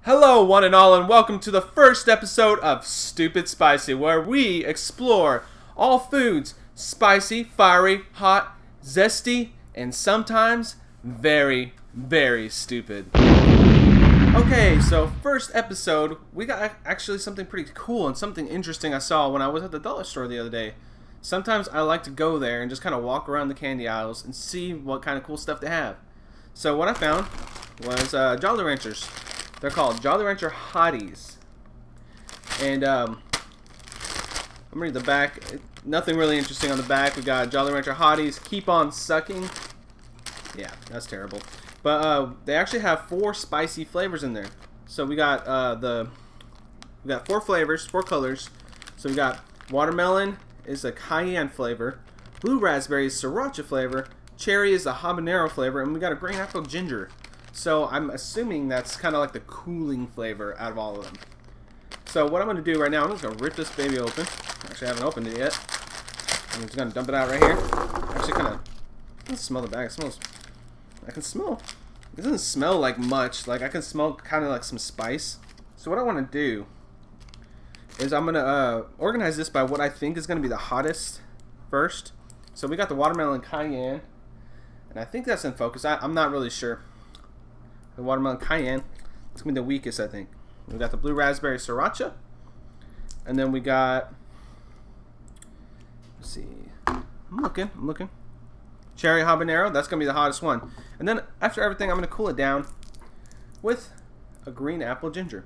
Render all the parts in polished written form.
Hello, one and all, and welcome to the first episode of Stupid Spicy, where we explore all foods spicy, fiery, hot, zesty, and sometimes very, very stupid. Okay, so first episode, we got actually something pretty cool and something interesting I saw when I was at the dollar store the other day. Sometimes I like to go there and just kind of walk around the candy aisles and see what kind of cool stuff they have. So what I found was Jolly Ranchers. They're called Jolly Rancher Hotties. And I'm reading the back. Nothing really interesting on the back. We got Jolly Rancher Hotties. Keep on sucking. Yeah, that's terrible. But they actually have 4 spicy flavors in there. So we got we got 4 flavors, 4 colors. So we got watermelon is a cayenne flavor, blue raspberry is sriracha flavor, cherry is a habanero flavor, and we got a green apple ginger. So I'm assuming that's kind of like the cooling flavor out of all of them. So what I'm going to do right now, I'm just going to rip this baby open. Actually, I haven't opened it yet. I'm just going to dump it out right here. Actually, kind of, let's smell the bag. It smells, I can smell, it doesn't smell like much. Like I can smell kind of like some spice. So what I want to do is I'm going to organize this by what I think is going to be the hottest first. So we got the watermelon cayenne. And I think that's in focus. I'm not really sure. The watermelon cayenne, it's going to be the weakest, I think. We got the blue raspberry sriracha. And then we got, let's see, I'm looking. Cherry habanero, that's going to be the hottest one. And then after everything, I'm going to cool it down with a green apple ginger.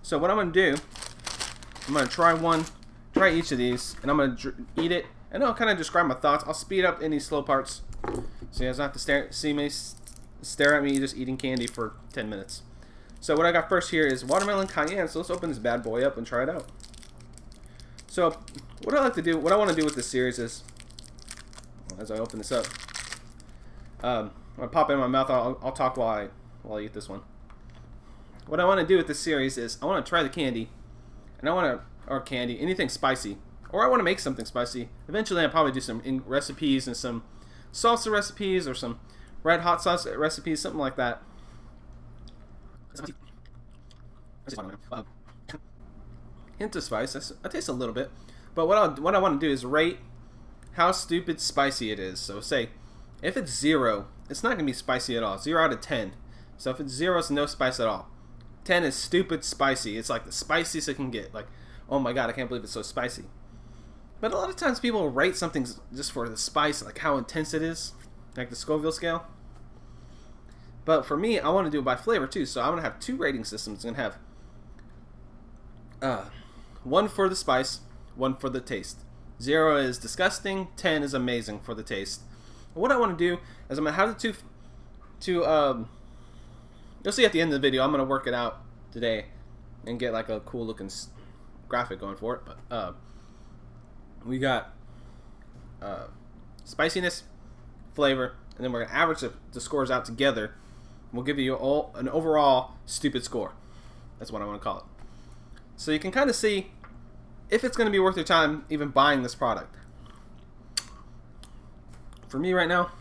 So what I'm going to do, I'm going to try each of these, and I'm going to eat it. And I'll kind of describe my thoughts. I'll speed up any slow parts, so you guys don't have to stare at me just eating candy for 10 minutes. So what I got first here is watermelon cayenne. So let's open this bad boy up and try it out. So what I want to do with this series is, as I open this up, I'm gonna pop it in my mouth. I'll talk while I eat this one. What I want to do with this series is I want to try the candy, and anything spicy, or I want to make something spicy. Eventually, I'll probably do some recipes and some salsa recipes or some red hot sauce recipes, something like that. Hint of spice. I taste a little bit, but what I want to do is rate how stupid spicy it is. So say, if it's 0, it's not gonna be spicy at all. 0 out of 10. So if it's 0, it's no spice at all. 10 is stupid spicy. It's like the spiciest it can get. Like, oh my god, I can't believe it's so spicy. But a lot of times people rate something just for the spice, like how intense it is, like the Scoville scale. But for me, I want to do it by flavor too. So I'm going to have 2 rating systems. I'm going to have 1 for the spice, 1 for the taste. 0 is disgusting, 10 is amazing for the taste. And what I want to do is I'm going to have the you'll see at the end of the video, I'm going to work it out today and get like a cool looking graphic going for it. But we got spiciness, flavor, and then we're going to average the scores out together. We'll give you an overall stupid score. That's what I want to call it. So you can kind of see if it's going to be worth your time even buying this product. For me right now,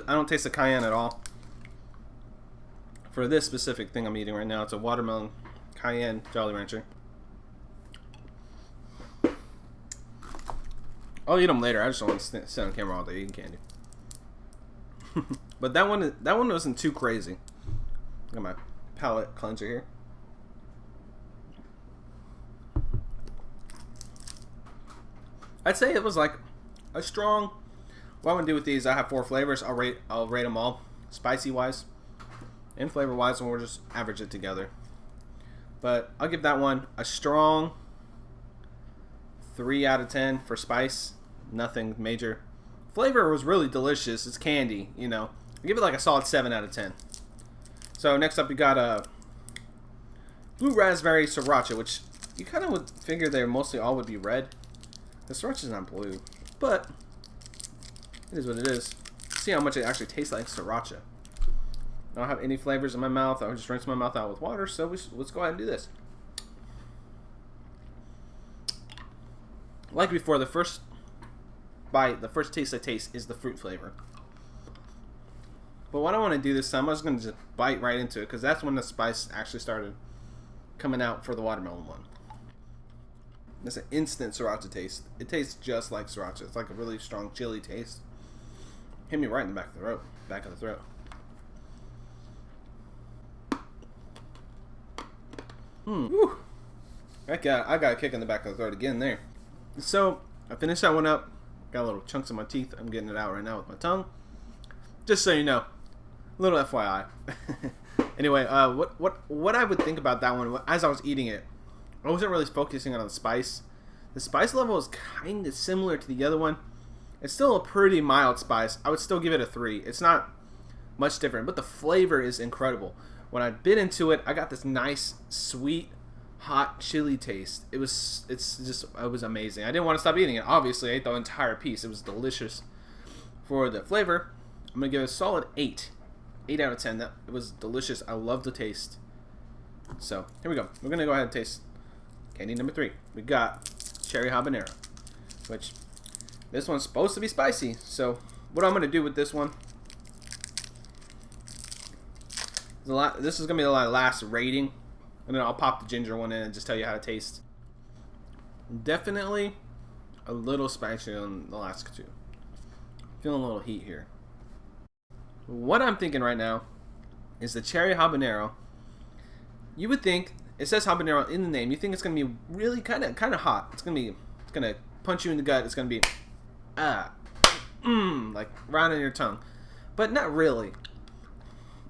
I don't taste the cayenne at all. For this specific thing I'm eating right now, it's a watermelon cayenne Jolly Rancher. I'll eat them later. I just don't want to sit on camera all day eating candy. But that one wasn't too crazy. Got my palate cleanser here. I'd say it was like a strong. What I'm gonna do with these, I have 4 flavors. I'll rate them all, spicy wise and flavor wise, and we'll just average it together. But I'll give that one a strong 3 out of 10 for spice. Nothing major. Flavor was really delicious. It's candy, you know. I give it like a solid 7 out of 10. So next up we got a blue raspberry sriracha, which you kind of would figure they mostly all would be red. The sriracha's not blue, but it is what it is. See how much it actually tastes like sriracha. I don't have any flavors in my mouth. I would just rinse my mouth out with water. So let's go ahead and do this. Like before, the first bite, the first taste I taste is the fruit flavor. But what I want to do this time, I was going to just bite right into it because that's when the spice actually started coming out for the watermelon one. It's an instant sriracha taste. It tastes just like sriracha. It's like a really strong chili taste. Hit me right in the back of the throat. Back of the throat. Whew. I got a kick in the back of the throat again there. So I finished that one up. Got little chunks in my teeth. I'm getting it out right now with my tongue. Just so you know, little FYI. Anyway, what I would think about that one as I was eating it, I wasn't really focusing on the spice. The spice level is kind of similar to the other one. It's still a pretty mild spice. I would still give it a 3. It's not much different, but the flavor is incredible. When I bit into it, I got this nice, sweet, hot chili taste. It was amazing. I didn't want to stop eating it. Obviously, I ate the entire piece. It was delicious. For the flavor, I'm gonna give it a solid 8. 8 out of 10. It was delicious. I love the taste. So here we go. We're gonna go ahead and taste candy number 3. We got cherry habanero, which this one's supposed to be spicy. So what I'm gonna do with this one, this is gonna be the last rating, and then I'll pop the ginger one in and just tell you how it tastes. Definitely a little spicier than the last two. Feeling a little heat here. What I'm thinking right now is the cherry habanero. You would think, it says habanero in the name, you think it's gonna be really kind of hot. It's gonna punch you in the gut. It's gonna be like right on your tongue, but not really.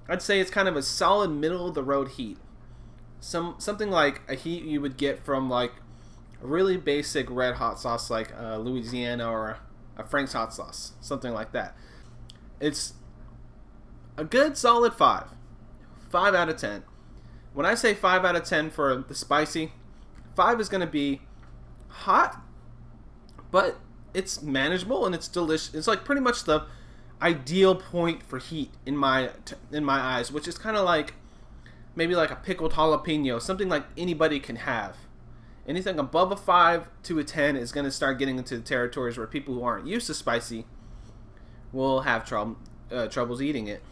I'd say it's kind of a solid middle of the road heat. Something like a heat you would get from like a really basic red hot sauce like Louisiana or a Frank's hot sauce, something like that. It's a good solid 5 out of 10. When I say 5 out of 10 for the spicy, 5 is going to be hot, but it's manageable and it's delicious. It's like pretty much the ideal point for heat in my eyes, which is kind of like maybe like a pickled jalapeno, something like anybody can have. Anything above a 5 to a 10 is going to start getting into the territories where people who aren't used to spicy will have troubles eating it.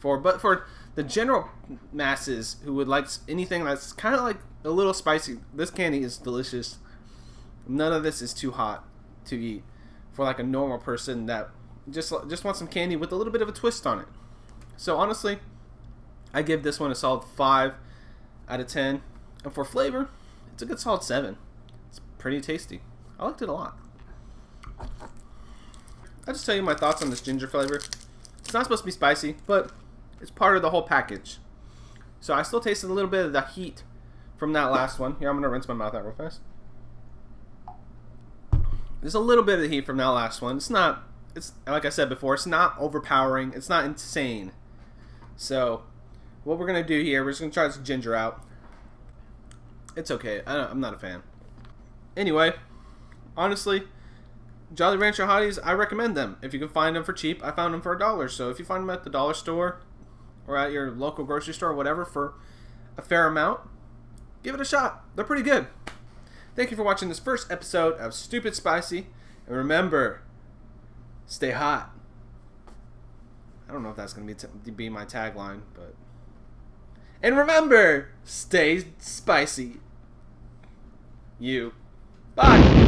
But for the general masses who would like anything that's kind of like a little spicy, this candy is delicious. None of this is too hot to eat for like a normal person that just wants some candy with a little bit of a twist on it. So honestly, I give this one a solid 5 out of 10. And for flavor, it's a good solid 7. It's pretty tasty. I liked it a lot. I'll just tell you my thoughts on this ginger flavor. It's not supposed to be spicy, but it's part of the whole package. So I still tasted a little bit of the heat from that last one. Here, I'm going to rinse my mouth out real fast. There's a little bit of the heat from that last one. It's like I said before, it's not overpowering. It's not insane. So what we're going to do here, we're just going to try this ginger out. It's okay. I'm not a fan. Anyway, honestly, Jolly Rancher Hotties, I recommend them. If you can find them for cheap, I found them for $1. So if you find them at the dollar store or at your local grocery store or whatever for a fair amount, give it a shot. They're pretty good. Thank you for watching this first episode of Stupid Spicy. And remember, stay hot. I don't know if that's going to be my tagline, but... And remember, stay spicy. Bye.